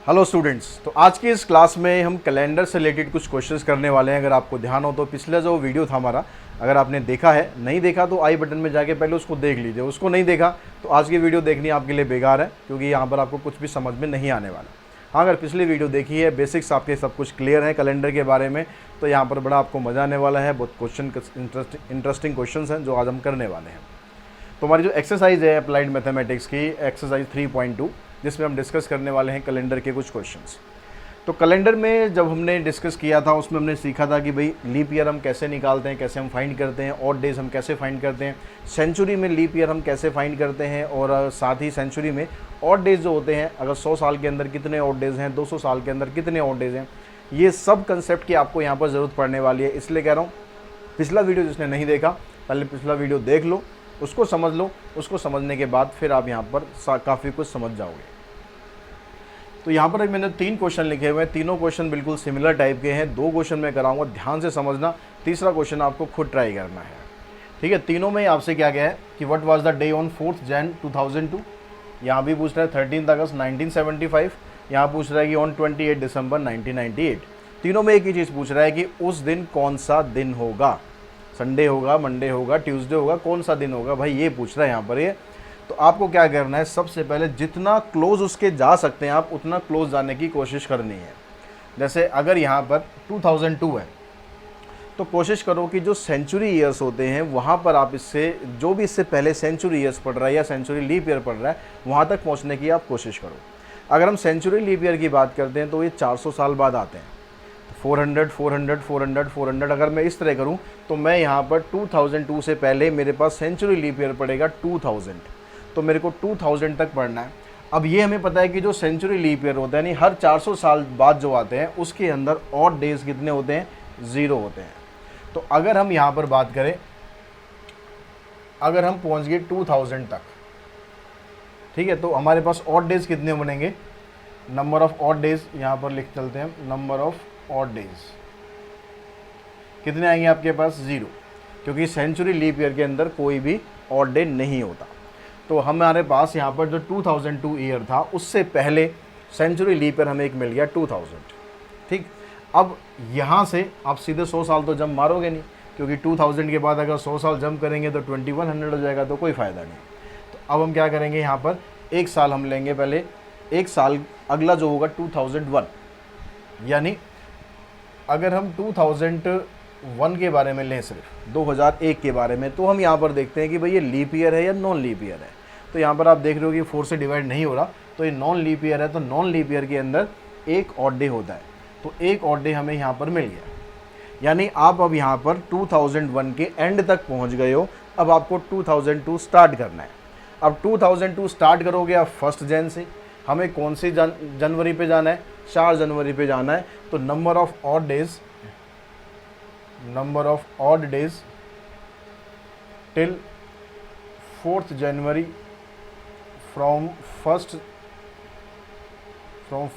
Hello students, तो आज की इस क्लास में हम कैलेंडर से रिलेटेड कुछ क्वेश्चंस करने वाले हैं। अगर आपको ध्यान हो तो पिछला जो वीडियो था हमारा, अगर आपने देखा है, नहीं देखा तो आई बटन में जाके पहले उसको देख लीजिए। उसको नहीं देखा तो आज की वीडियो देखनी आपके लिए बेकार है, क्योंकि यहाँ पर आपको कुछ भी समझ में नहीं आने वाला। हाँ, अगर पिछली वीडियो देखी है, बेसिक्स आपके सब कुछ क्लियर है कैलेंडर के बारे में, तो यहाँ पर बड़ा आपको मज़ा आने वाला है। बहुत क्वेश्चन इंटरेस्टिंग क्वेश्चन हैं जो आज हम करने वाले हैं। तो हमारी जो एक्सरसाइज है अप्लाइड मैथमेटिक्स की एक्सरसाइज 3.2, जिसमें हम डिस्कस करने वाले हैं कैलेंडर के कुछ क्वेश्चंस। तो कैलेंडर में जब हमने डिस्कस किया था उसमें हमने सीखा था कि भाई लीप ईयर हम कैसे निकालते हैं, कैसे हम फाइंड करते हैं, ऑड डेज हम कैसे फाइंड करते हैं, सेंचुरी में लीप ईयर हम कैसे फाइंड करते हैं, और साथ ही सेंचुरी में ऑड डेज जो होते हैं, अगर 100 साल के अंदर कितने ऑड डेज हैं, 200 साल के अंदर कितने ऑड डेज हैं, ये सब कंसेप्ट की आपको यहाँ पर ज़रूरत पड़ने वाली है। इसलिए कह रहा हूँ, पिछला वीडियो जिसने नहीं देखा पहले पिछला वीडियो देख लो, उसको समझ लो। उसको समझने के बाद फिर आप यहाँ पर काफ़ी कुछ समझ जाओगे। तो यहाँ पर मैंने 3 क्वेश्चन लिखे हुए हैं। तीनों क्वेश्चन बिल्कुल सिमिलर टाइप के हैं। 2 क्वेश्चन मैं कराऊंगा, ध्यान से समझना। तीसरा क्वेश्चन आपको खुद ट्राई करना है, ठीक है। तीनों में आपसे क्या क्या है कि what was the day on 4 Jain 2002। यहाँ भी पूछ रहा है 13 अगस्त 1975। यहाँ पूछ रहा है कि ऑन 28 दिसंबर 1998। तीनों में एक ही चीज़ पूछ रहा है कि उस दिन कौन सा दिन होगा, संडे होगा, मंडे होगा, ट्यूसडे होगा, कौन सा दिन होगा, भाई ये पूछ रहा है यहाँ पर ये। तो आपको क्या करना है, सबसे पहले जितना क्लोज उसके जा सकते हैं आप उतना क्लोज जाने की कोशिश करनी है। जैसे अगर यहाँ पर 2002 है तो कोशिश करो कि जो सेंचुरी ईयर्स होते हैं वहाँ पर आप इससे जो भी इससे पहले सेंचुरी ईयर्स पढ़ रहा है या सेंचुरी लीप ईयर पढ़ रहा है वहाँ तक पहुँचने की आप कोशिश करो। अगर हम सेंचुरी लीप ईयर की बात करते हैं तो ये 400 साल बाद आते हैं। 400, 400, 400, 400 अगर मैं इस तरह करूं तो मैं यहाँ पर 2002 से पहले मेरे पास सेंचुरी लीप ईयर पड़ेगा 2000, तो मेरे को 2000 तक पढ़ना है। अब ये हमें पता है कि जो सेंचुरी लीप ईयर होता है, यानी हर 400 साल बाद जो आते हैं उसके अंदर ऑड डेज कितने होते हैं, 0 होते हैं। तो अगर हम यहाँ पर बात करें, अगर हम पहुँच गए 2000 तक, ठीक है, तो हमारे पास ऑड डेज कितने बनेंगे, नंबर ऑफ ऑड डेज यहाँ पर लिख चलते हैं, नंबर ऑफ ऑड डेज कितने आएंगे आपके पास, 0, क्योंकि सेंचुरी लीप ईयर के अंदर कोई भी ऑड डे नहीं होता। तो हमारे पास यहाँ पर जो 2002 ईयर था उससे पहले सेंचुरी लीप ईयर हमें एक मिल गया 2000, ठीक। अब यहाँ से आप सीधे 100 साल तो जंप मारोगे नहीं, क्योंकि 2000 के बाद अगर 100 साल जंप करेंगे तो 2100 हो जाएगा, तो कोई फ़ायदा नहीं। तो अब हम क्या करेंगे, यहाँ पर एक साल हम लेंगे पहले, एक साल अगला जो होगा 2001, यानी अगर हम 2001 के बारे में लें, सिर्फ 2001 के बारे में, तो हम यहाँ पर देखते हैं कि भाई ये लीप ईयर है या नॉन लीप ईयर है। तो यहाँ पर आप देख रहे हो कि 4 से डिवाइड नहीं हो रहा, तो ये नॉन लीप ईयर है। तो नॉन लीप ईयर के अंदर एक ऑड डे होता है, तो एक ऑड डे हमें यहाँ पर मिल गया। यानी आप अब यहाँ पर 2001 के एंड तक पहुँच गए हो। अब आपको 2002 स्टार्ट करना है। अब 2002 स्टार्ट करोगे आप 1 जैन से। हमें कौन सी जनवरी पे जाना है, 4 जनवरी पे जाना है। तो number of odd days till 4th January from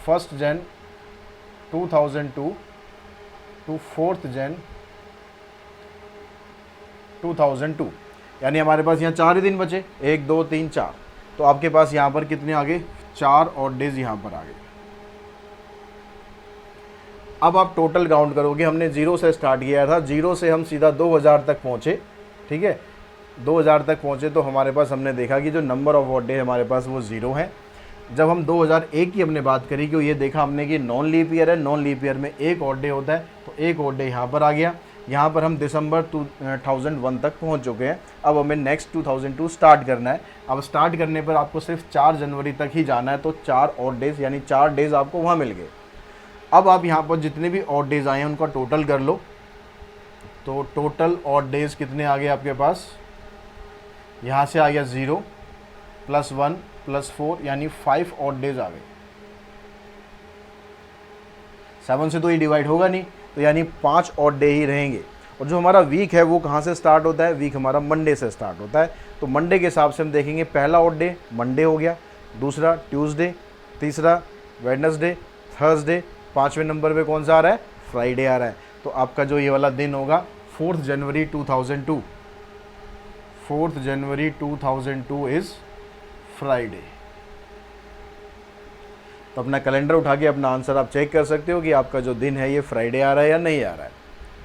first Jan 2002 to 4th Jan 2002, यानी हमारे पास यहाँ 4 ही दिन बचे, 1 2 3 4। तो आपके पास यहाँ पर कितने आ गए, 4 ऑड डेज यहाँ पर आ गए। अब आप टोटल काउंट करोगे, हमने 0 से स्टार्ट किया था, 0 से हम सीधा 2000 तक पहुँचे, ठीक है। 2000 तक पहुँचे तो हमारे पास हमने देखा कि जो नंबर ऑफ ऑड डे हमारे पास वो 0 है। जब हम 2001 की हमने बात करी कि ये देखा हमने कि नॉन लीप ईयर है, नॉन लीप ईयर में एक ऑड डे होता है, तो एक ऑड डे यहाँ पर आ गया। यहाँ पर हम दिसंबर 2001 तक पहुँच चुके हैं। अब हमें नेक्स्ट 2002 स्टार्ट करना है। अब स्टार्ट करने पर आपको सिर्फ 4 जनवरी तक ही जाना है, तो 4 ऑड डेज यानी 4 डेज आपको वहाँ मिल गए। अब आप यहाँ पर जितने भी ऑड डेज आए हैं उनका टोटल कर लो। तो टोटल ऑड डेज कितने आ गए आपके पास, यहाँ से आ गया 0 + 1 + 4, यानी 5 ऑड डेज आ गए। 7 से तो ये डिवाइड होगा नहीं, तो यानी 5 ऑड डे ही रहेंगे। और जो हमारा वीक है वो कहाँ से स्टार्ट होता है, वीक हमारा मंडे से स्टार्ट होता है। तो मंडे के हिसाब से हम देखेंगे, पहला ऑड डे मंडे हो गया, दूसरा ट्यूसडे, तीसरा वेडनेसडे, थर्सडे, 5वें नंबर पे कौन सा आ रहा है, फ्राइडे आ रहा है। तो आपका जो ये वाला दिन होगा 4th January 2002, 4th January 2002 is Friday. तो अपना कैलेंडर उठा के अपना आंसर आप चेक कर सकते हो कि आपका जो दिन है ये फ्राइडे आ रहा है या नहीं आ रहा है।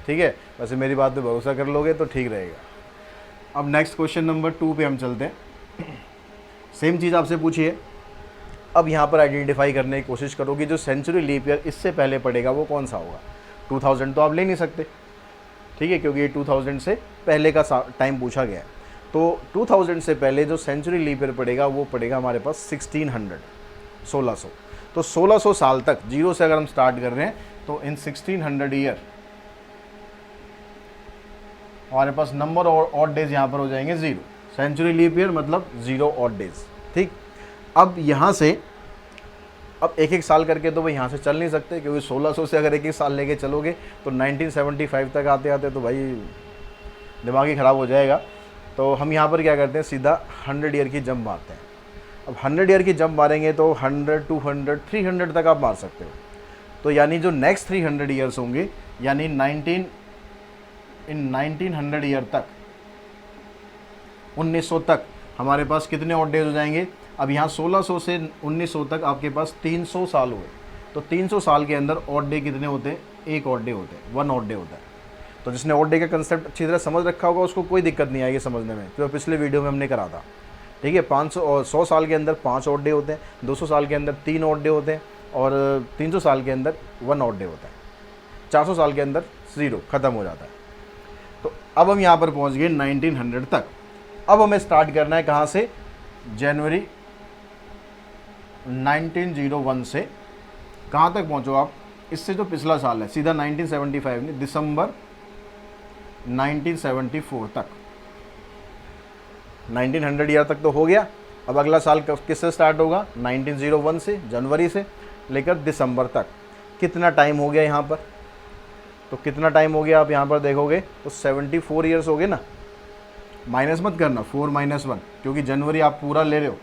ठीक है, वैसे मेरी बात पे भरोसा कर लोगे तो ठीक रहेगा। अब नेक्स्ट क्वेश्चन नंबर 2 पे हम चलते हैं। सेम चीज़ आपसे पूछी है। अब यहाँ पर आइडेंटिफाई करने की कोशिश करो कि जो सेंचुरी लीप ईयर इससे पहले पड़ेगा वो कौन सा होगा। 2000 तो आप ले नहीं सकते, ठीक है, क्योंकि ये 2000 से पहले का टाइम पूछा गया है। तो 2000 से पहले जो सेंचुरी लीप ईयर पड़ेगा वो पड़ेगा हमारे पास 1600। तो 1600 साल तक, जीरो से अगर हम स्टार्ट कर रहे हैं तो इन 1600 ईयर हमारे पास नंबर और ऑड डेज यहाँ पर हो जाएंगे 0। सेंचुरी लीप ईयर मतलब 0 ऑड डेज। ठीक, अब यहाँ से अब एक एक साल करके तो भाई यहाँ से चल नहीं सकते, क्योंकि 1600 से अगर एक एक साल लेके चलोगे तो 1975 तक आते आते तो भाई दिमाग ही ख़राब हो जाएगा। तो हम यहाँ पर क्या करते हैं, सीधा 100 ईयर की जंप मारते हैं। अब 100 ईयर की जंप मारेंगे तो 100, 200, 300 तक आप मार सकते हो। तो यानी जो नेक्स्ट 300 ईयर्स होंगे, यानी 1900 ईयर तक, 1900 तक हमारे पास कितने ऑड डेज हो जाएंगे। अब यहाँ 1600 से 1900 तक आपके पास 300 साल हुए। तो 300 साल के अंदर ऑड डे कितने होते हैं, एक ऑड डे होते हैं, 1 ऑड डे होता है। तो जिसने ऑड डे का कंसेप्ट अच्छी तरह समझ रखा होगा उसको कोई दिक्कत नहीं आएगी समझने में, जो पिछले वीडियो में हमने करा था। ठीक है, 500 और 100 साल के अंदर 5 ऑड डे होते हैं, 200 साल के अंदर 3 ऑड डे होते हैं, और 300 साल के अंदर 1 ऑड डे होता है, 400 साल के अंदर 0 ख़त्म हो जाता है। तो अब हम यहाँ पर पहुँच गए 1900 तक। अब हमें स्टार्ट करना है कहाँ से, जनवरी 1901 से कहाँ तक पहुँचो आप, इससे जो पिछला साल है सीधा 1975 नहीं, दिसंबर 1974 तक। 1900 ईयर तक तो हो गया। अब अगला साल किससे स्टार्ट होगा, 1901 से, जनवरी से लेकर दिसंबर तक। कितना टाइम हो गया यहाँ पर, तो कितना टाइम हो गया आप यहाँ पर देखोगे तो 74 ईयर्स हो गए ना। माइनस मत करना, 4 - 1, क्योंकि जनवरी आप पूरा ले रहे हो,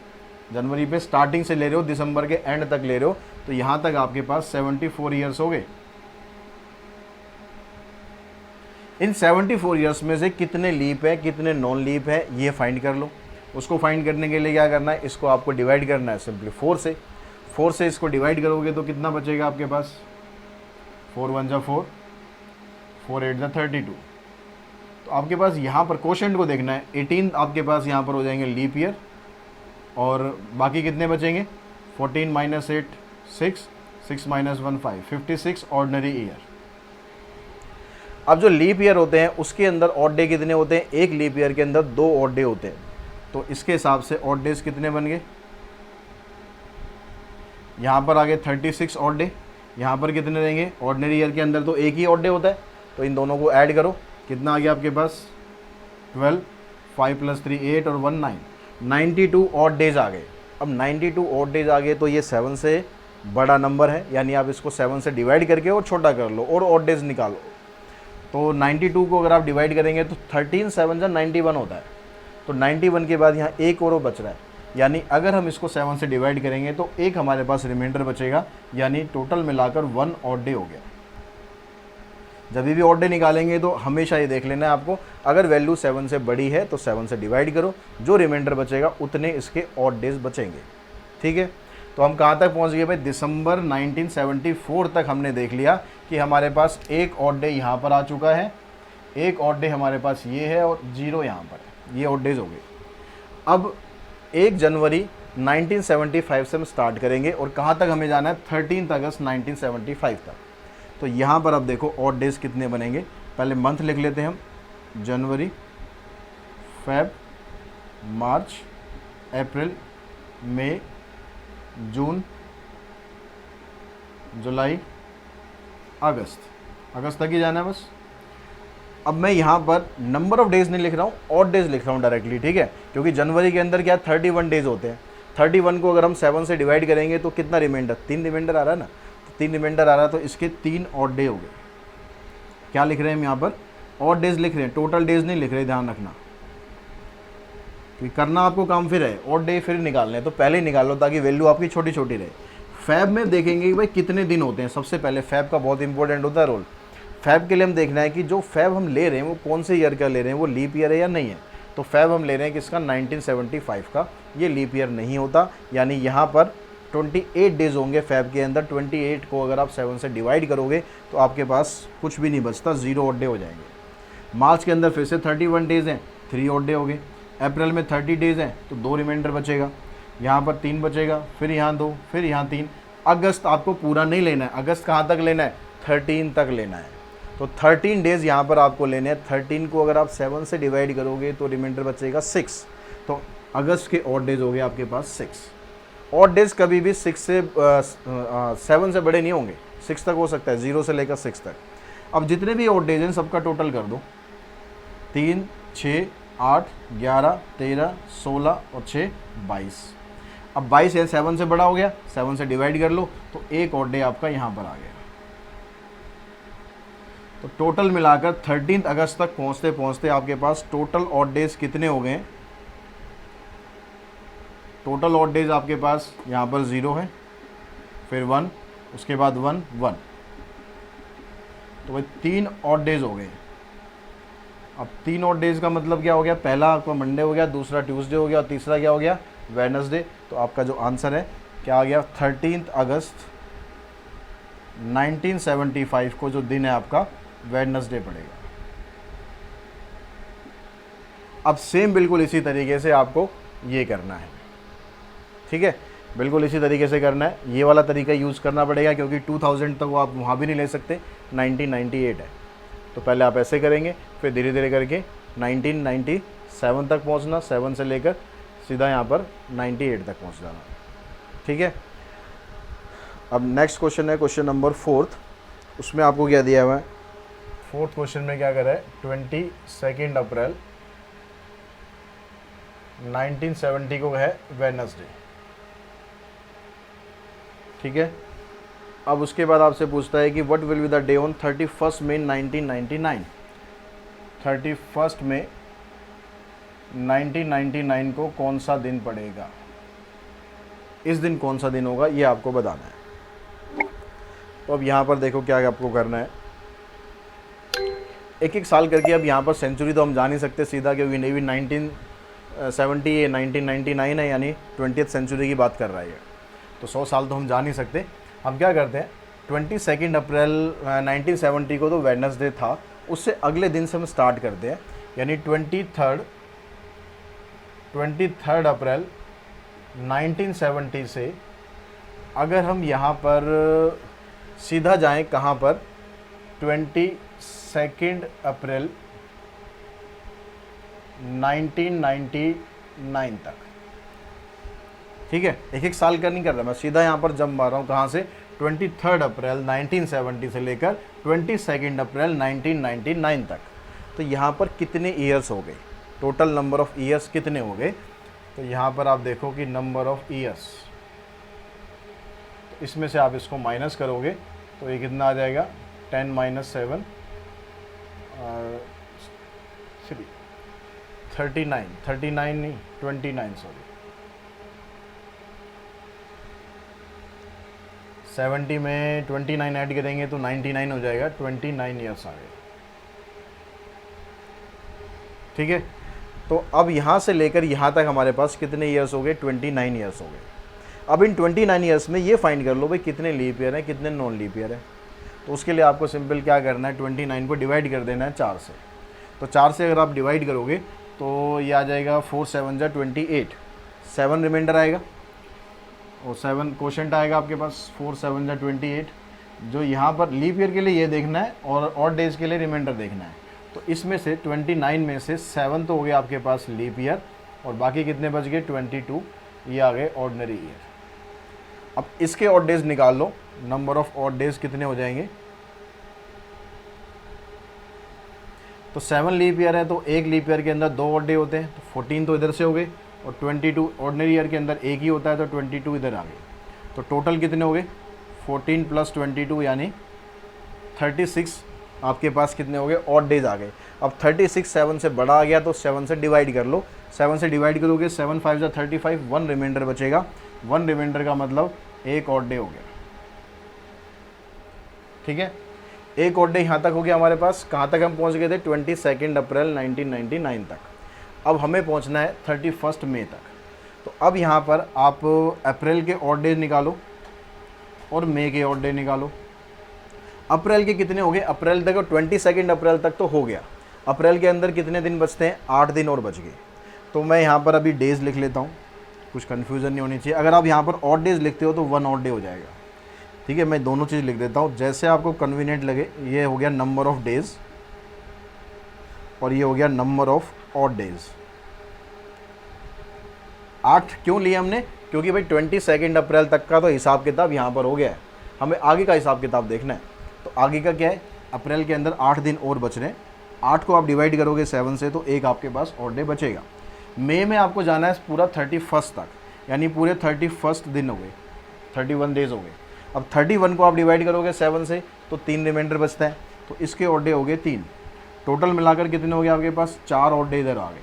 जनवरी पे स्टार्टिंग से ले रहे हो, दिसंबर के एंड तक ले रहे हो, तो यहाँ तक आपके पास 74 ईयर्स हो गए। इन 74 ईयर्स में से कितने लीप है, कितने नॉन लीप है, ये फाइंड कर लो। उसको फाइंड करने के लिए क्या करना है, इसको आपको डिवाइड करना है सिंपली 4 से इसको डिवाइड करोगे तो कितना बचेगा आपके पास, 4 × 1 = 4, 4 × 8 = 32। तो आपके पास यहाँ पर क्वोशेंट को देखना है, 18 आपके पास यहाँ पर हो जाएंगे लीप ईयर, और बाकी कितने बचेंगे, 14 - 8 6, 6 - 1 5, 56 ऑर्डिनरी ईयर। अब जो लीप ईयर होते हैं उसके अंदर ऑड डे कितने होते हैं, एक लीप ईयर के अंदर 2 ऑड डे होते हैं। तो इसके हिसाब से ऑड डेज कितने बन गए, यहाँ पर आगे 36 ऑड डे, यहाँ पर कितने रहेंगे, ऑर्डिनरी ईयर के अंदर तो एक ही ऑड डे होता है। तो इन दोनों को ऐड करो, कितना आ गया आपके पास, 12, 5 + 3 8 और 1 9, 92 ऑड डेज आ गए। अब 92 ऑड डेज आ गए तो ये 7 से बड़ा नंबर है, यानी आप इसको 7 से डिवाइड करके और छोटा कर लो और ऑड डेज निकालो। तो 92 को अगर आप डिवाइड करेंगे तो 13 7 × 91 होता है। तो 91 के बाद यहाँ एक और बच रहा है, यानी अगर हम इसको 7 से डिवाइड करेंगे तो एक हमारे पास रिमाइंडर बचेगा, यानी टोटल मिलाकर 1 ऑड डे हो गया। जब भी ऑड डे निकालेंगे तो हमेशा ये देख लेना है आपको, अगर वैल्यू 7 से बड़ी है तो 7 से डिवाइड करो, जो रिमाइंडर बचेगा उतने इसके ऑड डेज बचेंगे। ठीक है, तो हम कहाँ तक पहुँच गए भाई, दिसंबर 1974 तक हमने देख लिया कि हमारे पास एक ऑड डे यहाँ पर आ चुका है, एक ऑड डे हमारे पास ये है और 0 यहाँ पर है, ये ऑड डेज हो गए। अब 1 जनवरी 1975 से हम स्टार्ट करेंगे और कहाँ तक हमें जाना है, 13 अगस्त 1975 तक। तो यहाँ पर अब देखो ऑड डेज कितने बनेंगे, पहले मंथ लिख लेते हैं हम, जनवरी, फेब, मार्च, अप्रैल, मई, जून, जुलाई, अगस्त तक ही जाना है बस। अब मैं यहाँ पर नंबर ऑफ डेज नहीं लिख रहा हूँ, ऑड डेज लिख रहा हूँ डायरेक्टली, ठीक है, क्योंकि जनवरी के अंदर क्या 31 डेज होते हैं। 31 को अगर हम 7 से डिवाइड करेंगे तो कितना रिमाइंडर, 3 रिमाइंडर आ रहा है ना, तो 3 रिमाइंडर आ रहा है, तो इसके 3 ऑड डे हो गए। क्या लिख रहे हैं हम यहाँ पर, ऑड डेज लिख रहे हैं, टोटल डेज नहीं लिख रहे, ध्यान रखना, क्योंकि करना आपको काम फिर है, ऑड डे फिर निकालने, तो पहले ही निकाल लो ताकि वैल्यू आपकी छोटी छोटी रहे। फैब में देखेंगे कि भाई कितने दिन होते हैं, सबसे पहले फैब का बहुत इंपॉर्टेंट होता है रोल। फैब के लिए हम देखना है कि जो फैब हम ले रहे हैं वो कौन से ईयर का ले रहे हैं, वो लीप ईयर है या नहीं है। तो फैब हम ले रहे हैं किसका, 1975 का, ये लीप ईयर नहीं होता, यानी यहाँ पर 28 डेज होंगे फेब के अंदर। 28 को अगर आप 7 से डिवाइड करोगे तो आपके पास कुछ भी नहीं बचता, 0 ऑड डे हो जाएंगे। मार्च के अंदर फिर से 31 डेज़ हैं, 3 ऑड डे हो गए। अप्रैल में 30 डेज़ हैं तो 2 रिमाइंडर बचेगा, यहाँ पर 3 बचेगा, फिर यहाँ 2, फिर यहाँ 3। अगस्त आपको पूरा नहीं लेना है, अगस्त कहाँ तक लेना है, 13 तक लेना है। तो 13 डेज़ यहाँ पर आपको लेने हैं। 13 को अगर आप 7 से डिवाइड करोगे तो रिमाइंडर बचेगा 6। तो अगस्त के ऑड डेज हो गए आपके पास 6। ऑड डेज कभी भी 6 से 7 से बड़े नहीं होंगे, 6 तक हो सकता है, 0 से लेकर 6 तक। अब जितने भी ऑड डेज हैं सबका टोटल कर दो, 3, 6, 8, 11, 13, 16 और 6, 22। अब 22 है 7 से बड़ा हो गया, 7 से डिवाइड कर लो तो एक ऑड डे आपका यहाँ पर आ गया। तो टोटल मिलाकर 13 अगस्त तक पहुँचते पहुँचते आपके पास टोटल ऑड डेज कितने हो गए। टोटल ऑड डेज आपके पास यहाँ पर 0 है, फिर 1, उसके बाद 1, 1। तो भाई 3 ऑड डेज हो गए। अब 3 ऑड डेज का मतलब क्या हो गया, पहला आपका मंडे हो गया, दूसरा ट्यूसडे हो गया और तीसरा क्या हो गया, वेडनेसडे। तो आपका जो आंसर है क्या आ गया, 13 अगस्त 1975 को जो दिन है आपका वेडनेसडे पड़ेगा। अब सेम बिल्कुल इसी तरीके से आपको ये करना है, ठीक है, बिल्कुल इसी तरीके से करना है। ये वाला तरीका यूज़ करना पड़ेगा क्योंकि 2000 तक वो आप वहाँ भी नहीं ले सकते, 1998 है। तो पहले आप ऐसे करेंगे, फिर धीरे धीरे करके 1997 तक पहुँचना, 7 से लेकर सीधा यहाँ पर 98 तक पहुँच जाना, ठीक है। अब नेक्स्ट क्वेश्चन है क्वेश्चन नंबर 4। उसमें आपको क्या दिया हुआ है, 4th क्वेश्चन में क्या करा है, 22 अप्रैल 1970 को है वेडनेसडे, ठीक है। अब उसके बाद आपसे पूछता है कि what will be the day on 31 मई 1999। 31 मई 1999 को कौन सा दिन पड़ेगा, इस दिन कौन सा दिन होगा ये आपको बताना है। तो अब यहाँ पर देखो क्या आपको करना है, एक एक साल करके। अब यहाँ पर सेंचुरी तो हम जा नहीं सकते सीधा, क्योंकि नेवी 1970 है, 1999 है, यानी 20th सेंचुरी की बात कर रहा है ये, तो 100 साल तो हम जा नहीं सकते। हम क्या करते हैं, 22 अप्रैल 1970 को तो वेडनेसडे था, उससे अगले दिन से हम स्टार्ट करते हैं, यानी 23 अप्रैल 1970 से अगर हम यहाँ पर सीधा जाएं कहाँ पर, 22 अप्रैल 1999 तक, ठीक है। एक एक साल का नहीं कर रहा मैं, सीधा यहाँ पर जंप मार रहा हूँ, कहाँ से, 23 अप्रैल 1970 से लेकर 22 अप्रैल 1999 तक। तो यहाँ पर कितने ईयर्स हो गए, टोटल नंबर ऑफ़ ईयर्स कितने हो गए। तो यहाँ पर आप देखो कि नंबर ऑफ़ ईयर्स, तो इसमें से आप इसको माइनस करोगे तो ये कितना आ जाएगा, 10 - 7 39 नहीं 29, सॉरी 70 में 29 ऐड करेंगे तो 99 हो जाएगा, 29 ईयर्स आ गए, ठीक है। तो अब यहाँ से लेकर यहाँ तक हमारे पास कितने ईयर्स हो गए, 29 ईयर्स हो गए। अब इन 29 ईयर्स में ये फाइंड कर लो भाई कितने लीप ईयर हैं, कितने नॉन लीप ईयर है। तो उसके लिए आपको सिंपल क्या करना है, 29 को डिवाइड कर देना है 4 से। तो 4 से अगर आप डिवाइड करोगे तो ये आ जाएगा 4 7 जा 28, 7 रिमाइंडर आएगा और 7 क्वोशंट आएगा आपके पास, 4 7 जा 28। जो यहाँ पर लीप ईयर के लिए ये देखना है और ऑड डेज के लिए रिमाइंडर देखना है। तो इसमें से 29 में से 7 तो हो गया आपके पास लीप ईयर और बाकी कितने बच गए, 22, ये आ गए ऑर्डिनरी ईयर। अब इसके ऑड डेज निकाल लो, नंबर ऑफ ऑड डेज कितने हो जाएंगे। तो 7 लीप ईयर है तो एक लीप ईयर के अंदर 2 ऑड डे होते हैं, तो 14 तो इधर से हो गए और 22 ऑर्डिनरी ईयर के अंदर एक ही होता है तो 22 इधर आ गए। तो टोटल कितने हो गए, 14 + 22 यानी 36 आपके पास कितने हो गए, ऑड डेज आ गए। अब 36 7 से बड़ा आ गया तो 7 से डिवाइड कर लो, 7 से डिवाइड करोगे 7 5 जा 35, 1 रिमाइंडर बचेगा, 1 रिमाइंडर का मतलब एक ऑड डे हो गया, ठीक है। एक ऑड डे यहाँ तक हो गया हमारे पास। कहाँ तक हम पहुँच गए थे, 22 अप्रैल 1999 तक। अब हमें पहुँचना है 31 मई तक। तो अब यहाँ पर आप अप्रैल के ऑड डेज निकालो और मई के ऑड डे निकालो। अप्रैल के कितने हो गए, अप्रैल तक 22 अप्रैल तक तो हो गया। अप्रैल के अंदर कितने दिन बचते हैं, 8 दिन और बच गए। तो मैं यहाँ पर अभी डेज़ लिख लेता हूँ, कुछ कन्फ्यूज़न नहीं होनी चाहिए। अगर आप यहाँ पर ऑड डेज़ लिखते हो तो 1 ऑड डे हो जाएगा, ठीक है। मैं दोनों चीज़ लिख देता हूँ जैसे आपको कन्वीनियंट लगे। ये हो गया नंबर ऑफ़ डेज़ और ये हो गया नंबर ऑफ़ ऑड डेज़। 8 क्यों लिए हमने, क्योंकि भाई 22 अप्रैल तक का तो हिसाब किताब यहाँ पर हो गया है, हमें आगे का हिसाब किताब देखना है। तो आगे का क्या है, अप्रैल के अंदर 8 दिन और बच रहे हैं। 8 को आप डिवाइड करोगे 7 से तो एक आपके पास ऑड डे बचेगा। मई में आपको जाना है पूरा 31 तक, यानी पूरे 31 दिन हो गए, 31 डेज़ हो गए। अब 31 को आप डिवाइड करोगे 7 से तो 3 रिमाइंडर बचता है, तो इसके ऑड डे हो गए 3। टोटल मिलाकर कितने हो गए आपके पास, 4 ऑड डे इधर आ गए।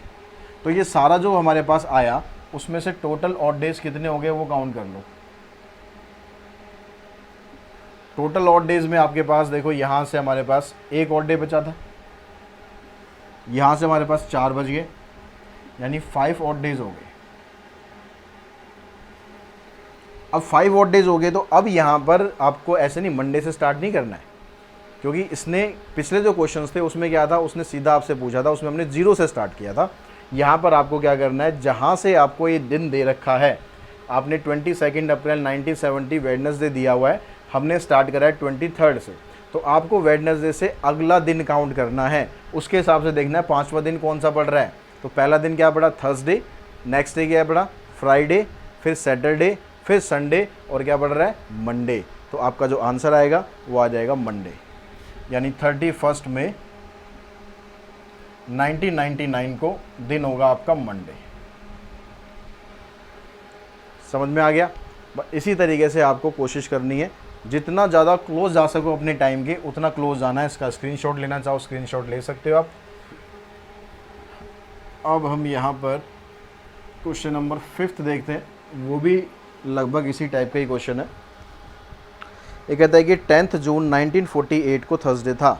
तो ये सारा जो हमारे पास आया उसमें से टोटल ऑड डेज कितने हो गए वो काउंट कर लो। टोटल ऑड डेज में आपके पास देखो, यहाँ से हमारे पास एक ऑड डे बचा था, यहाँ से हमारे पास 4 बच गए, यानी 5 ऑड डेज हो गए। अब 5 ऑड डेज हो गए तो अब यहाँ पर आपको ऐसे नहीं मंडे से स्टार्ट नहीं करना है, क्योंकि इसने पिछले जो क्वेश्चंस थे उसमें क्या था, उसने सीधा आपसे पूछा था, उसमें हमने 0 से स्टार्ट किया था। यहाँ पर आपको क्या करना है, जहाँ से आपको ये दिन दे रखा है, आपने 22 अप्रैल 1970 वेडनेसडे दिया हुआ है, हमने स्टार्ट करा है 23 से, तो आपको वेडनेसडे से अगला दिन काउंट करना है। उसके हिसाब से देखना है 5वां दिन कौन सा पड़ रहा है। तो पहला दिन क्या पड़ा, थर्सडे, नेक्स्ट डे क्या पड़ा, फ्राइडे, फिर सैटरडे, फिर संडे, और क्या पड़ रहा है, मंडे। तो आपका जो आंसर आएगा वो आ जाएगा मंडे, यानी 31 मई 1999 को दिन होगा आपका मंडे। समझ में आ गया। इसी तरीके से आपको कोशिश करनी है, जितना ज़्यादा क्लोज जा सको अपने टाइम के उतना क्लोज जाना है। इसका स्क्रीनशॉट लेना चाहो स्क्रीनशॉट ले सकते हो आप। अब हम यहाँ पर क्वेश्चन नंबर 5 देखते हैं, वो भी लगभग इसी टाइप का ही क्वेश्चन है। ये कहता है कि 10 जून 1948 को थर्सडे था।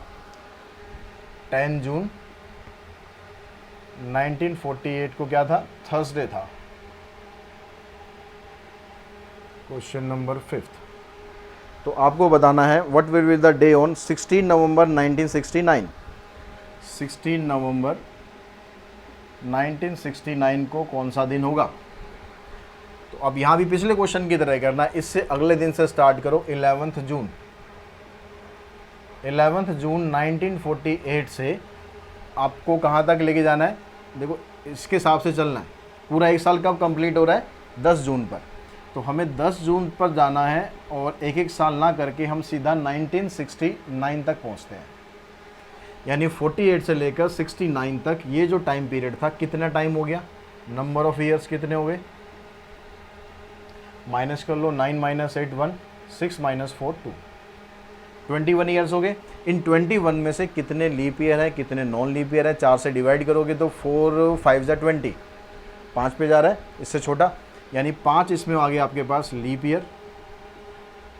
10 जून 1948 को क्या था, थर्सडे था। Question number 5। तो आपको बताना है what will be the day on 16 नवंबर 1969। 16 नवंबर 1969 को कौन सा दिन होगा। तो अब यहाँ भी पिछले क्वेश्चन की तरह करना है, इससे अगले दिन से स्टार्ट करो। 11 जून 1948 से आपको कहाँ तक लेके जाना है, देखो इसके हिसाब से चलना है। पूरा एक साल कब कंप्लीट हो रहा है, 10 जून पर। तो हमें 10 जून पर जाना है और एक एक साल ना करके हम सीधा 1969 तक पहुँचते हैं, यानी 48 से लेकर 69 तक ये जो टाइम पीरियड था, कितना टाइम हो गया, नंबर ऑफ ईयर्स कितने हो गए, माइनस कर लो, 9 - 8 1, 6 - 4 2, 21 ईयर्स हो गए। इन 21 में से कितने लीप ईयर है, कितने नॉन लीप ईयर है, 4 से डिवाइड करोगे तो 4 5 20, 5 पे जा रहा है, इससे छोटा, यानी 5 इसमें आ गए आपके पास लीप ईयर,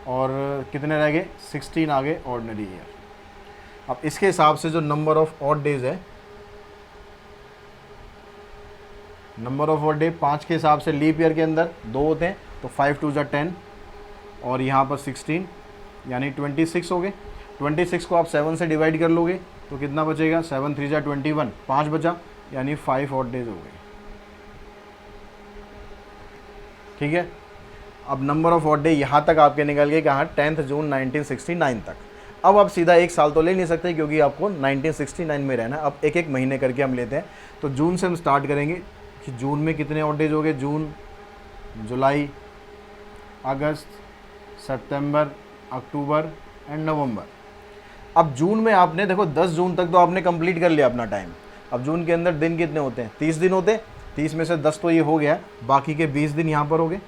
और कितने रह गए, 16 आ गए ऑर्डिनरी ईयर। अब इसके हिसाब से जो नंबर ऑफ ऑड डेज है, नंबर ऑफ ऑड डे 5 के हिसाब से लीप ईयर के अंदर 2 होते हैं, तो 5 2 10 और यहाँ पर 16, यानी 26 हो गए। 26 को आप 7 से डिवाइड कर लोगे तो कितना बचेगा, 7 3 21, 5 बचा, यानी 5 ऑड डेज हो गए। ठीक है। अब नंबर ऑफ ऑड डे यहाँ तक आपके निकल गए कहाँ, 10 जून 1969 तक। अब आप सीधा एक साल तो ले नहीं सकते क्योंकि आपको 1969 में रहना है। अब एक एक महीने करके हम लेते हैं। तो जून से हम स्टार्ट करेंगे कि जून में कितने ऑड डेज हो गए, जून, जुलाई, अगस्त, सितंबर, अक्टूबर एंड नवंबर। अब जून में आपने देखो 10 जून तक तो आपने कंप्लीट कर लिया अपना टाइम। अब जून के अंदर दिन कितने होते हैं, 30 दिन होते हैं। 30 में से 10 तो ये हो गया, बाकी के 20 दिन यहाँ पर हो गए।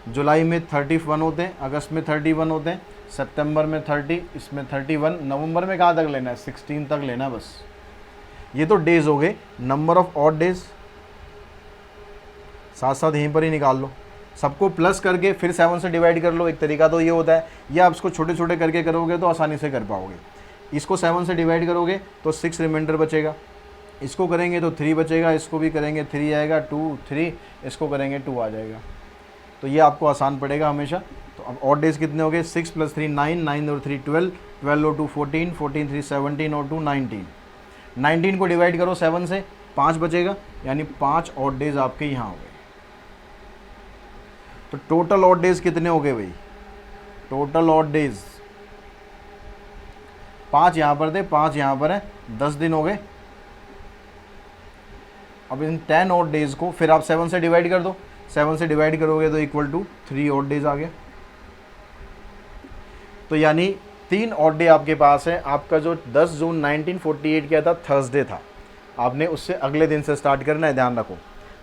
जुलाई में 31 होते हैं, अगस्त में 31 होते हैं, सितंबर में 30, इसमें 31, नवंबर में कहाँ तक लेना है, 16 तक लेना है बस। ये तो डेज हो गए। नंबर ऑफ ऑड डेज साथ साथ यहीं पर ही निकाल लो, सबको प्लस करके फिर 7 से डिवाइड कर लो। एक तरीका तो ये होता है, या आप इसको छोटे छोटे करके करोगे तो आसानी से कर पाओगे। इसको 7 से डिवाइड करोगे तो 6 रिमाइंडर बचेगा, इसको करेंगे तो 3 बचेगा, इसको भी करेंगे 3 आएगा, 2 3, इसको करेंगे 2 आ जाएगा। तो ये आपको आसान पड़ेगा हमेशा। तो अब ऑड डेज कितने हो गए, 6 + 3 9, 9 और 3 12, 12 और 2 14, 14 3 17 और 2 19। 19 को डिवाइड करो 7 से, 5 बचेगा, यानी 5 ऑड डेज आपके यहाँ हो गए। तो टोटल ऑड डेज कितने हो गए भाई, टोटल ऑड डेज 5 यहाँ पर थे, 5 यहाँ पर है, 10 दिन हो गए। अब इन 10 ऑड डेज को फिर आप 7 से डिवाइड कर दो, 7 से डिवाइड करोगे तो इक्वल टू 3 ऑड डेज आ गया। तो यानी 3 ऑड डे आपके पास है। आपका जो 10 जून 1948 क्या था, थर्सडे था, आपने उससे अगले दिन से स्टार्ट करना है, ध्यान रखो।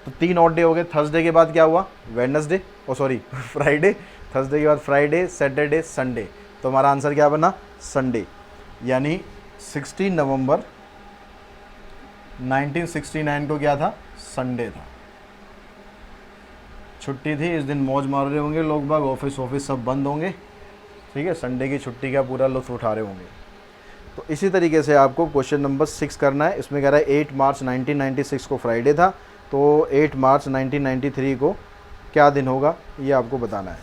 तो 3 ऑड डे हो गए। थर्सडे के बाद क्या हुआ, वेडनेसडे, ओ सॉरी फ्राइडे। थर्सडे के बाद फ्राइडे, सैटरडे, संडे। तो हमारा आंसर क्या बना, संडे। यानी 16 नवंबर 1969 को क्या था, संडे था, छुट्टी थी। इस दिन मौज मार रहे होंगे लोग बाग, ऑफिस सब बंद होंगे, ठीक है, संडे की छुट्टी का पूरा लुत्फ उठा रहे होंगे। तो इसी तरीके से आपको क्वेश्चन नंबर 6 करना है। इसमें कह रहा है 8 मार्च 1996 को फ्राइडे था, तो 8 मार्च 1993 को क्या दिन होगा, ये आपको बताना है।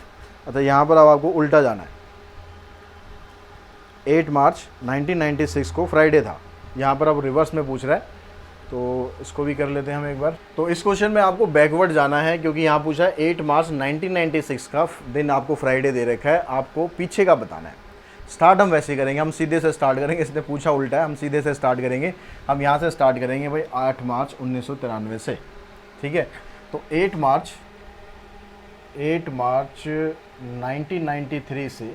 अच्छा, यहाँ पर अब आपको उल्टा जाना है। 8 मार्च 1996 को फ्राइडे था, यहाँ पर अब रिवर्स में पूछ रहा है, तो इसको भी कर लेते हैं हम एक बार। तो इस क्वेश्चन में आपको बैकवर्ड जाना है, क्योंकि यहाँ पूछा है 8 मार्च 1996 का दिन आपको फ्राइडे दे रखा है, आपको पीछे का बताना है। स्टार्ट हम वैसे ही करेंगे, हम सीधे से स्टार्ट करेंगे, इसने पूछा उल्टा है, हम सीधे से स्टार्ट करेंगे। हम यहाँ से स्टार्ट करेंगे भाई 8 मार्च 1993 से, ठीक है। तो 8 मार्च 1993 से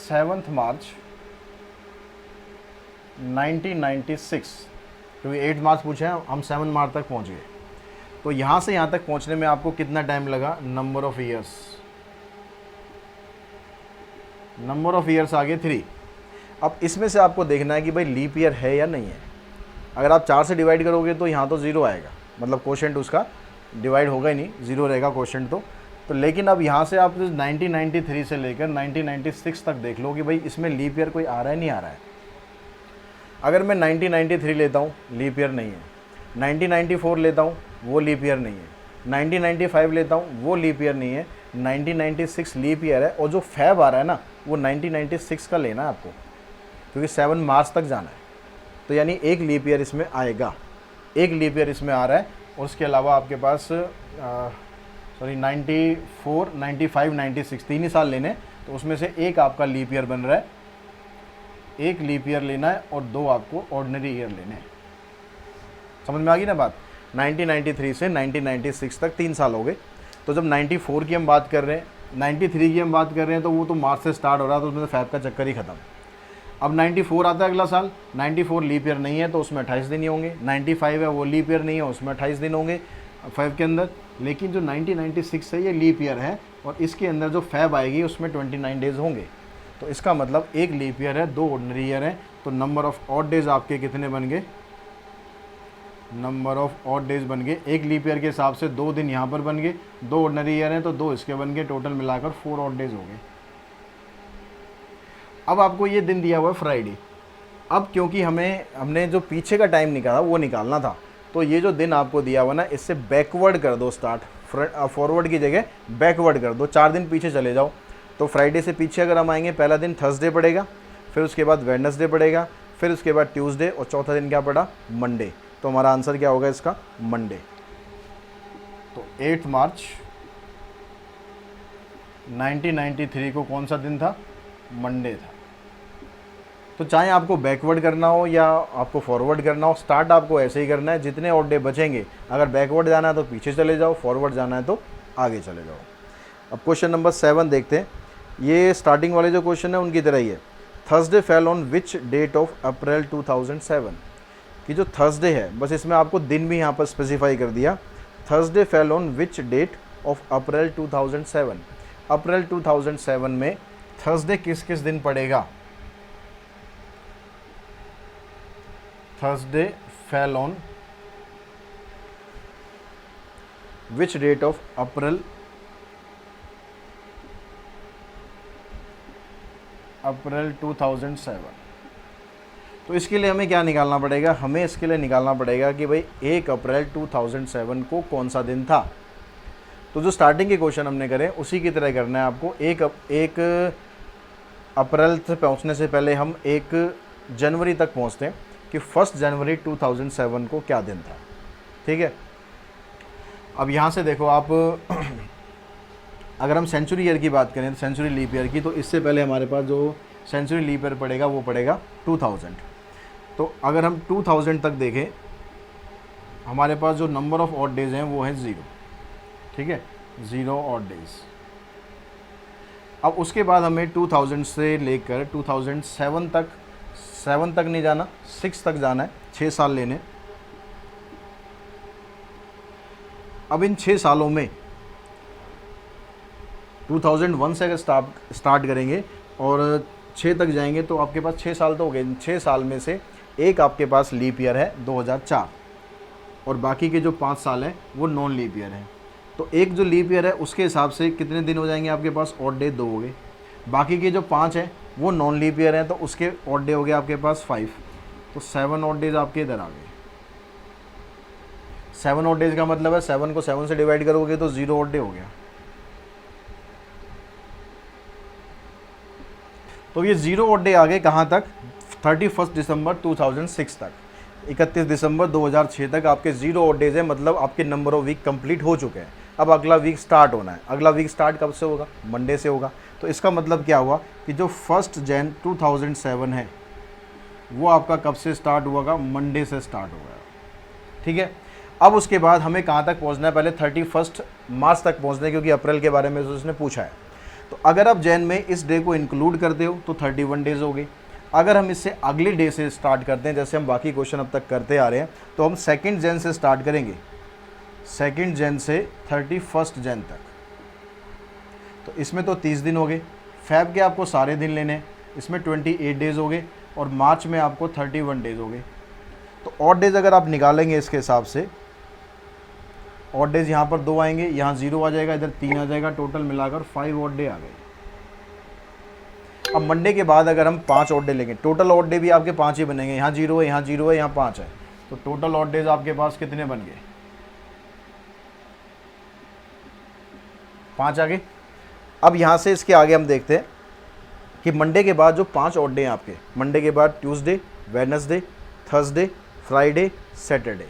7 मार्च 1996, क्योंकि 8 मार्च पूछे हैं, हम 7 मार्च तक पहुँच गए। तो यहाँ से यहाँ तक पहुँचने में आपको कितना टाइम लगा, नंबर ऑफ़ ईयर्स आ गए 3। अब इसमें से आपको देखना है कि भाई लीप ईयर है या नहीं है। अगर आप 4 से डिवाइड करोगे तो यहाँ तो 0 आएगा, मतलब क्वोशेंट उसका डिवाइड होगा ही नहीं, 0 रहेगा क्वोशेंट तो लेकिन अब यहाँ से आप 1993 से लेकर 1996 तक देख लो कि भाई इसमें लीप ईयर कोई आ रहा है, नहीं आ रहा है। अगर मैं 1993 लेता हूँ, लीप ईयर नहीं है। 1994 लेता हूँ, वो लीप ईयर नहीं है। 1995 लेता हूँ, वो लीप ईयर नहीं है। 1996 लीप ईयर है, और जो फैब आ रहा है ना, वो 1996 का लेना है आपको, क्योंकि 7 मार्च तक जाना है। तो यानी एक लीप ईयर इसमें आएगा, एक लीप ईयर इसमें आ रहा है। और उसके अलावा आपके पास 94, 95, 96 3 ही साल लेने, तो उसमें से एक आपका लीप ईयर बन रहा है, एक लीप ईयर लेना है और 2 आपको ऑर्डिनरी ईयर लेने हैं। समझ में आ गई ना बात। 1993 से 1996 तक 3 साल हो गए। तो जब 94 की हम बात कर रहे हैं, 93 की हम बात कर रहे हैं, तो वो तो मार्च से स्टार्ट हो रहा है, तो उसमें तो फैब का चक्कर ही खत्म। अब 94 आता है अगला साल, 94 लीप ईयर नहीं है तो उसमें 28 दिन ही होंगे। 95 है, वो लीप ईयर नहीं है, उसमें 28 दिन होंगे फैब के अंदर। लेकिन जो 1996 है, ये लीप ईयर है, और इसके अंदर जो फैब आएगी उसमें 29 डेज होंगे। तो इसका मतलब एक लीप ईयर है, 2 ऑर्डिनरी ईयर है। तो नंबर ऑफ ऑड डेज आपके कितने बन गए, नंबर ऑफ ऑड डेज बन गए, एक लीप ईयर के हिसाब से 2 दिन यहाँ पर बन गए, 2 ऑर्डिनरी ईयर हैं तो 2 इसके बन गए, टोटल मिलाकर 4 ऑड डेज हो गए। अब आपको ये दिन दिया हुआ है फ्राइडे। अब क्योंकि हमने जो पीछे का टाइम निकाला वो निकालना था, तो ये जो दिन आपको दिया हुआ ना, इससे बैकवर्ड कर दो स्टार्ट, फॉरवर्ड की जगह बैकवर्ड कर दो, 4 दिन पीछे चले जाओ। तो फ्राइडे से पीछे अगर हम आएंगे, पहला दिन थर्सडे पड़ेगा, फिर उसके बाद वेडनेसडे पड़ेगा, फिर उसके बाद ट्यूसडे, और चौथा दिन क्या पड़ा, मंडे। तो हमारा आंसर क्या होगा इसका, मंडे। तो 8 मार्च 1993 को कौन सा दिन था, मंडे था। तो चाहे आपको बैकवर्ड करना हो या आपको फॉरवर्ड करना हो, स्टार्ट आपको ऐसे ही करना है। जितने ऑड डे बचेंगे, अगर बैकवर्ड जाना है तो पीछे चले जाओ, फॉरवर्ड जाना है तो आगे चले जाओ। अब क्वेश्चन नंबर 7 देखते हैं। ये स्टार्टिंग वाले जो क्वेश्चन है उनकी तरह ही है। Thursday fell on which date of April 2007। कि जो थर्सडे है, बस इसमें आपको दिन भी यहाँ पर स्पेसिफाई कर दिया। Thursday fell on which date of April 2007। April 2007 में थर्सडे किस किस दिन पड़ेगा। Thursday fell on which date of April 2007। तो इसके लिए हमें क्या निकालना पड़ेगा, हमें इसके लिए निकालना पड़ेगा कि भाई 1 अप्रैल 2007 को कौन सा दिन था। तो जो स्टार्टिंग के क्वेश्चन हमने करे उसी की तरह करना है आपको। 1 अप्रैल से पहुंचने से पहले हम 1 जनवरी तक पहुंचते हैं कि 1 जनवरी 2007 को क्या दिन था। ठीक है, अब यहाँ से देखो आप अगर हम सेंचुरी ईयर की बात करें तो सेंचुरी लीप ईयर की, तो इससे पहले हमारे पास जो सेंचुरी लीप ईयर पड़ेगा वो पड़ेगा 2000। तो अगर हम 2000 तक देखें, हमारे पास जो नंबर ऑफ ऑड डेज हैं वो है 0। ठीक है, 0 ऑड डेज। अब उसके बाद हमें 2000 से लेकर 2007 तक, 7 तक नहीं जाना, 6 तक जाना है, 6 साल लेने। अब इन 6 सालों में 2001 से अगर स्टार्ट करेंगे और 6 तक जाएंगे तो आपके पास 6 साल तो हो गए। 6 साल में से एक आपके पास लीप ईयर है 2004, और बाकी के जो 5 साल हैं वो नॉन लीप ईयर हैं। तो एक जो लीप ईयर है उसके हिसाब से कितने दिन हो जाएंगे आपके पास, ऑड डे 2 हो गए। बाकी के जो 5 हैं वो नॉन लीप ईयर हैं, तो उसके ऑड डे हो गए आपके पास 5। तो 7 ऑड डेज आपके इधर आ गए। 7 ऑड डेज का मतलब है 7 को 7 से डिवाइड करोगे तो 0 ऑड डे हो गया। तो ये 0 ऑड डे आ गए कहाँ तक, 31 दिसंबर 2006 तक। 31 दिसंबर 2006 तक आपके 0 ऑड डेज है, मतलब आपके नंबर ऑफ वीक कंप्लीट हो चुके हैं। अब अगला वीक स्टार्ट होना है। अगला वीक स्टार्ट कब से होगा, मंडे से होगा। तो इसका मतलब क्या हुआ कि जो 1 जनवरी 2007 है वो आपका कब से स्टार्ट हुआ, मंडे से स्टार्ट होगा। ठीक है, अब उसके बाद हमें कहाँ तक पहुँचना है, पहले 31 मार्च तक पहुँचना है, क्योंकि अप्रैल के बारे में तो उसने पूछा है। तो अगर आप जैन में इस डे को इंक्लूड करते हो तो 31 डेज हो गए। अगर हम इससे अगले डे से स्टार्ट करते हैं, जैसे हम बाकी क्वेश्चन अब तक करते आ रहे हैं, तो हम 2 जन से स्टार्ट करेंगे, 2 जन से 31 जन तक। तो इसमें तो 30 दिन हो गए। फैब के आपको सारे दिन लेने हैं, इसमें 28 डेज हो गए, और मार्च में आपको 31 डेज हो गए। तो ऑड डेज अगर आप निकालेंगे इसके हिसाब से, ऑड डेज यहाँ पर 2 आएंगे, यहाँ 0 आ जाएगा, इधर 3 आ जाएगा, टोटल मिलाकर 5 ऑड डे आ गए। अब मंडे के बाद अगर हम 5 ऑड डे लेंगे, टोटल ऑड डे भी आपके 5 ही बनेंगे। यहाँ 0 है, यहाँ 0 है, यहाँ 5 है, तो टोटल ऑड डेज आपके पास कितने बन गए, 5 आ गए। अब यहाँ से इसके आगे हम देखते हैं कि मंडे के बाद जो 5 ऑड डे हैं आपके, मंडे के बाद Tuesday, Wednesday, Thursday, Friday, Saturday,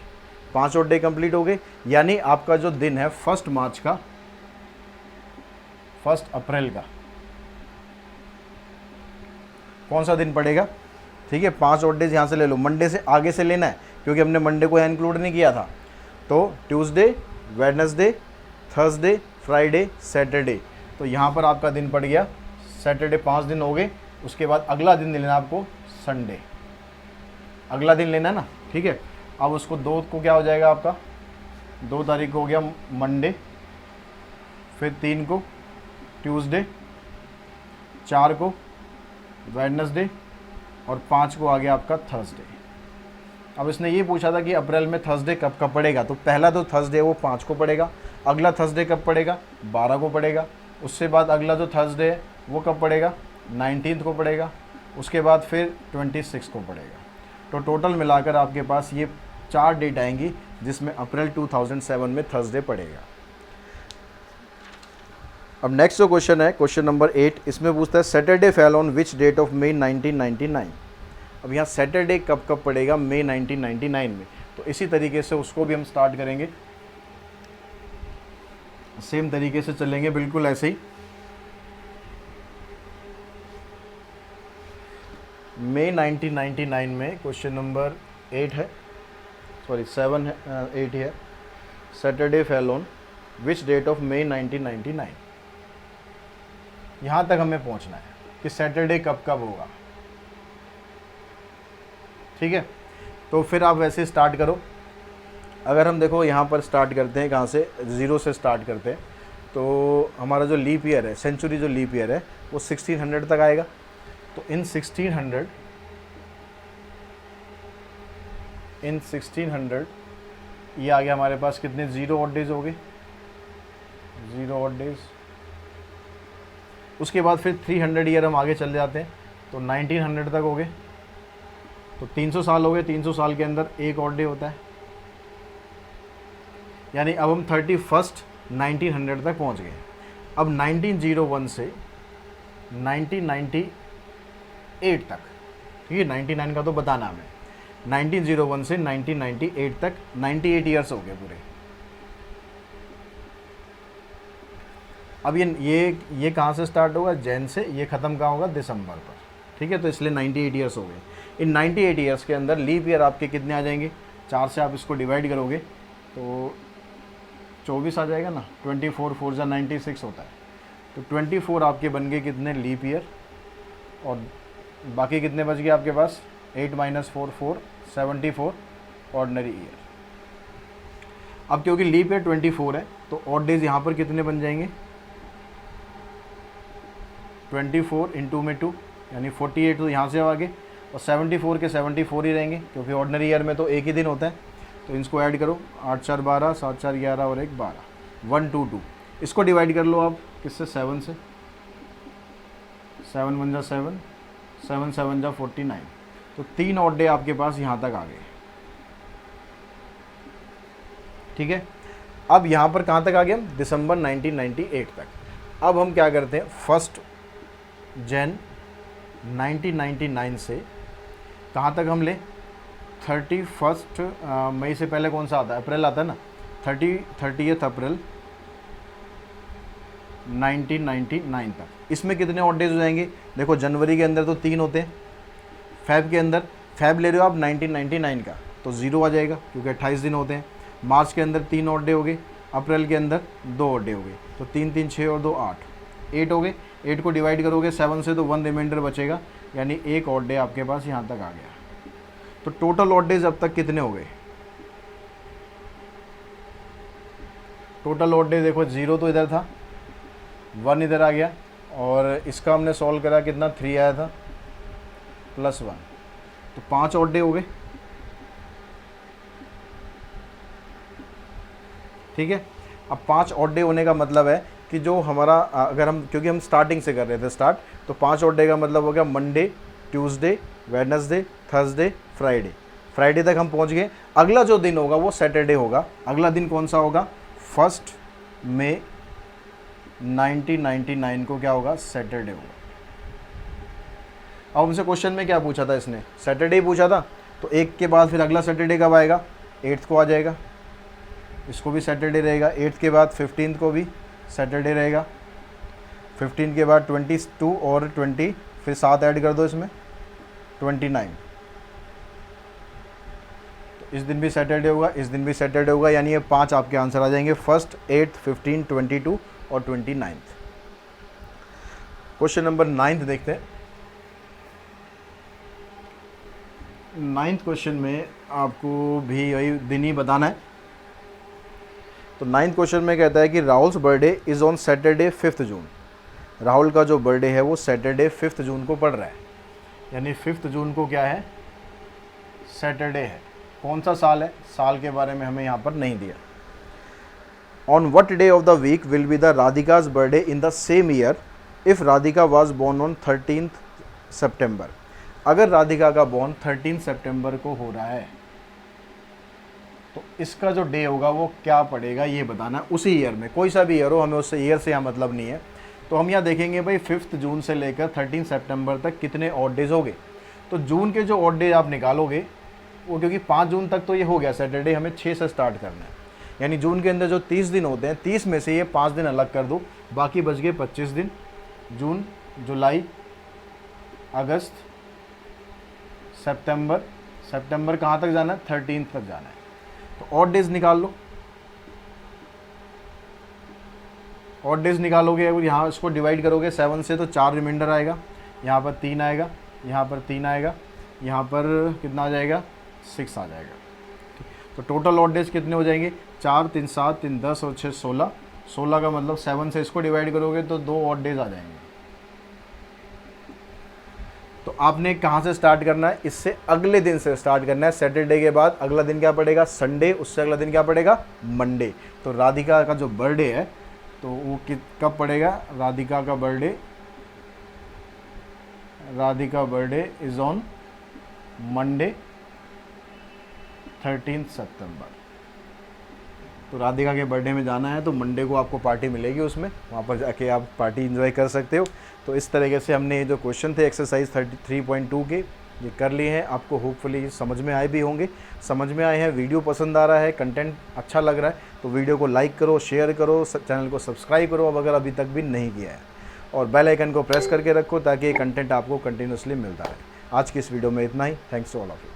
5 odd day complete हो गए। यानी आपका जो दिन है 1 मार्च का, 1 अप्रैल का कौन सा दिन पड़ेगा। ठीक है, 5 ऑड डेज यहाँ से ले लो, मंडे से आगे से लेना है क्योंकि हमने मंडे को यहाँ इंक्लूड नहीं किया था। तो Tuesday, Wednesday, Thursday, Friday, Saturday, तो यहाँ पर आपका दिन पड़ गया सैटरडे। 5 दिन हो गए। उसके बाद अगला दिन लेना आपको संडे, अगला दिन लेना है ना। ठीक है, अब उसको 2 को क्या हो जाएगा आपका, 2 तारीख को हो गया मंडे, फिर 3 को ट्यूसडे, 4 को वेडनेसडे, और 5 को आ गया आपका थर्सडे। अब इसने ये पूछा था कि अप्रैल में थर्सडे कब कब पड़ेगा, तो पहला तो थर्सडे वो 5 को पड़ेगा। अगला थर्सडे कब पड़ेगा, 12 को पड़ेगा। उससे बाद अगला जो थर्सडे है वो कब पड़ेगा, 19 को पड़ेगा। उसके बाद फिर 26 को पड़ेगा। तो टोटल मिलाकर आपके पास ये 4 डेट आएंगी जिसमें अप्रैल 2007 में थर्सडे पड़ेगा। अब नेक्स्ट जो क्वेश्चन है, क्वेश्चन नंबर 8, इसमें पूछता है Saturday fell on which date of May 1999। अब यहाँ सैटरडे कब कब पड़ेगा, मई 1999 में। तो इसी तरीके से उसको भी हम स्टार्ट करेंगे, सेम तरीके से चलेंगे, बिल्कुल ऐसे ही। मई 1999 में क्वेश्चन नंबर 8 है, सॉरी 7 है, 8 है। Saturday fell on which date of May 1999। यहाँ तक हमें पहुँचना है कि सैटरडे कब कब होगा। ठीक है, तो फिर आप वैसे स्टार्ट करो। अगर हम देखो यहाँ पर स्टार्ट करते हैं, कहाँ से, 0 से स्टार्ट करते हैं, तो हमारा जो लीप ईयर है, सेंचुरी जो लीप ईयर है वो 1600 तक आएगा। तो इन 1600 ये आ गया हमारे पास कितने, 0 ऑड डेज हो गए, 0 ऑड डेज। उसके बाद फिर 300 ईयर हम आगे चल जाते हैं, तो 1900 तक हो गए। तो 300 साल हो गए, 300 साल के अंदर एक ऑड डे होता है, यानी अब हम 31 1900 तक पहुंच गए। अब 1901 से 1998 तक, ठीक है, 99 का तो बताना हमें, 1901 से 1998 तक 98 ईयर्स हो गए पूरे। अब ये कहाँ से स्टार्ट होगा, जैन से, ये ख़त्म कहाँ होगा, दिसंबर पर, ठीक है। तो इसलिए 98 ईयर्स हो गए। इन 98 ईयर्स के अंदर लीप ईयर आपके कितने आ जाएंगे, 4 से आप इसको डिवाइड करोगे तो 24 आ जाएगा ना, 24 4 जा 96 होता है। तो 24 आपके बन गए कितने, लीप ईयर, और बाकी कितने बच गए आपके पास, 8 - 4 4 74 ऑर्डनरी ईयर। अब क्योंकि लीप ईयर 24 है तो ऑड डेज यहाँ पर कितने बन जाएंगे, 24 × में 2 यानी 48, तो यहाँ से आगे, और 74 के 74 ही रहेंगे क्योंकि ऑर्डनरी ईयर में तो एक ही दिन होता है। तो इनको ऐड करो, 8 4 12, 7 4 11 और 1 12, 1 2 2। इसको डिवाइड कर लो आप किससे, 7 से, 7 1 जा 7, 7 7 जा 49। तो 3 ऑड डे आपके पास यहाँ तक आ गए, ठीक है। अब यहाँ पर कहाँ तक आ गए हम, दिसंबर 1998 तक। अब हम क्या करते हैं, 1 जन 1999 से कहाँ तक हम ले, 31 मई से पहले कौन सा आता है, अप्रैल आता है ना, 30 अप्रैल 1999 तक। इसमें कितने ऑड डेज हो जाएंगे, देखो जनवरी के अंदर तो 3 होते हैं, फैब के अंदर, फैब ले रहे हो आप 1999 का तो 0 आ जाएगा क्योंकि 28 दिन होते हैं। मार्च के अंदर 3 ऑड डे हो गए, अप्रैल के अंदर 2 ऑड डे हो गए, तो 3 3 6 और 2 8, 8 हो गए। 8 को डिवाइड करोगे 7 से तो 1 रिमाइंडर बचेगा, यानी एक ऑड डे आपके पास यहाँ तक आ गया। तो टोटल ऑड डेज अब तक कितने हो गए, टोटल ऑड डे देखो, 0 तो इधर था, 1 इधर आ गया, और इसका हमने सॉल्व करा कितना, 3 आया था +1, तो 5 ऑड डे हो गए, ठीक है। अब 5 ऑड डे होने का मतलब है कि जो हमारा, अगर हम, क्योंकि हम स्टार्टिंग से कर रहे थे स्टार्ट, तो 5 ऑड डे का मतलब हो गया Monday, Tuesday, Wednesday, Thursday, Friday, Friday तक हम पहुंच गए। अगला जो दिन होगा वो सैटरडे होगा। अगला दिन कौन सा होगा, 1 मई 1999 को क्या होगा, सैटरडे होगा। अब हमसे क्वेश्चन में क्या पूछा था इसने, सैटरडे ही पूछा था, तो एक के बाद फिर अगला सैटरडे कब आएगा, 8 को आ जाएगा, इसको भी सैटरडे रहेगा। 8 के बाद 15 को भी सैटरडे रहेगा, 15 के बाद 22 और 20, फिर 7 ऐड कर दो इसमें, 29, तो इस दिन भी सैटरडे होगा, इस दिन भी सैटरडे होगा, यानी ये 5 आपके आंसर आ जाएंगे, 1, 8, 15, 22 और 29। क्वेश्चन नंबर 9 देखते हैं। 9th क्वेश्चन में आपको भी वही दिन ही बताना है। तो 9th क्वेश्चन में कहता है कि Rahul's birthday is on Saturday 5 जून। राहुल का जो बर्थडे है वो सैटरडे 5 जून को पड़ रहा है, यानी 5 जून को क्या है, सैटरडे है। कौन सा साल है, साल के बारे में हमें यहाँ पर नहीं दिया। On what day of the week will be the Radhika's birthday in the same year if Radhika was born on 13 सितंबर। अगर राधिका का बॉर्न 13 सितंबर को हो रहा है तो इसका जो डे होगा वो क्या पड़ेगा ये बताना, उसी ईयर में, कोई सा भी ईयर हो, हमें उससे ईयर से यहाँ मतलब नहीं है। तो हम यहाँ देखेंगे भाई 5 जून से लेकर 13 सितंबर तक कितने ऑड डेज हो गए। तो जून के जो ऑड डे आप निकालोगे वो, क्योंकि 5 जून तक तो ये हो गया सैटरडे, हमें 6 से स्टार्ट करना है, यानी जून के अंदर जो 30 दिन होते हैं, 30 में से ये 5 दिन अलग कर दो, बाकी बच गए 25 दिन। जून, जुलाई, अगस्त, सितंबर, सितंबर कहाँ तक जाना है, 13 तक जाना है। तो ऑड डेज निकाल लो, ऑड डेज निकालोगे, अगर यहाँ इसको डिवाइड करोगे 7 से तो 4 रिमाइंडर आएगा, यहाँ पर 3 आएगा, यहाँ पर 3 आएगा, यहाँ पर कितना आ जाएगा, 6 आ जाएगा। तो टोटल ऑड डेज कितने हो जाएंगे, 4 3 7 3 10 और 6 16, 16 का मतलब 7 से इसको डिवाइड करोगे तो 2 ऑड डेज आ जाएंगे। तो आपने कहाँ से स्टार्ट करना है, इससे अगले दिन से स्टार्ट करना है। सैटरडे के बाद अगला दिन क्या पड़ेगा, संडे, उससे अगला दिन क्या पड़ेगा, मंडे। तो राधिका का जो बर्थडे है तो वो कब पड़ेगा, राधिका का बर्थडे इज ऑन मंडे 13 सितंबर। तो राधिका के बर्थडे में जाना है, तो मंडे को आपको पार्टी मिलेगी, उसमें वहाँ पर जाके आप पार्टी एंजॉय कर सकते हो। तो इस तरीके से हमने ये जो क्वेश्चन थे एक्सरसाइज 33.2 के ये कर लिए हैं। आपको होपफुली समझ में आए भी होंगे, समझ में आए हैं, वीडियो पसंद आ रहा है, कंटेंट अच्छा लग रहा है तो वीडियो को लाइक करो, शेयर करो, चैनल को सब्सक्राइब करो अब अगर अभी तक भी नहीं किया है, और बेल आइकन को प्रेस करके रखो ताकि ये कंटेंट आपको कंटिन्यूसली मिलता रहे। आज की इस वीडियो में इतना ही। Thanks to all of you.